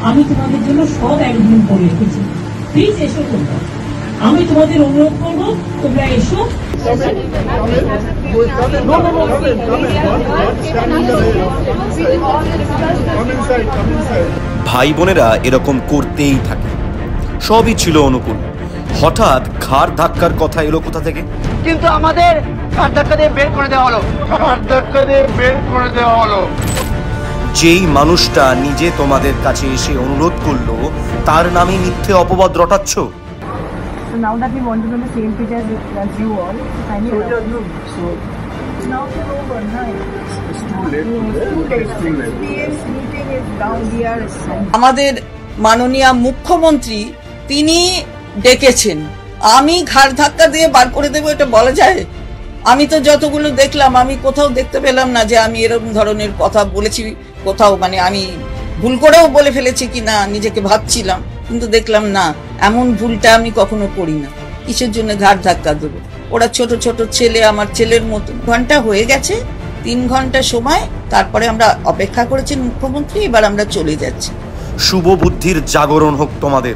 আমি তোমাদের জন্য সব একদিন করে রেখেছি। প্লিজ এসো তোমরা, আমি তোমাদের অনুরোধ করবো তোমরা এসো। ভাই বোনেরা এরকম করতেই থাকে, সবই ছিল অনুকূল। হঠাৎ ঘাড় ধাক্কার কথা এলো কোথা থেকে? কিন্তু আমাদের ঘাড় ধাক্কা দিয়ে বের করে দেওয়া হলো, ঘাড় ধাক্কা দিয়ে বের করে দেওয়া হলো। যেই মানুষটা নিজে তোমাদের কাছে এসে অনুরোধ করলো তার নামে মিথ্যে অপবাদ রটাচ্ছ। So now that we want to know the same page as you all, kindly now it's over, right? It's too late. Today's meeting is down here. আমাদের মাননীয় মুখ্যমন্ত্রী তিনি ডেকেছেন, আমি ঘাড় ধাক্কা দিয়ে বার করে দেবো এটা বলা যায়? আমি তো যতগুলো দেখলাম আমি কোথাও দেখতে পেলাম না যে আমি এরকম ধরনের কথা বলেছি কোথাও, মানে আমি ভুল করেও বলে ফেলেছি কি না নিজেকে ভাবছিলাম, কিন্তু দেখলাম না, এমন ভুলটা আমি কখনো করি না। কিসের জন্য ঘাড় ধাক্কা দেবো? ওরা ছোট ছোট ছেলে, আমার ছেলের মতো। ঘন্টা হয়ে গেছে, 3 ঘন্টা সময়, তারপরে আমরা অপেক্ষা করেছি মুখ্যমন্ত্রী, এবার আমরা চলে যাচ্ছি। শুভ বুদ্ধির জাগরণ হোক তোমাদের।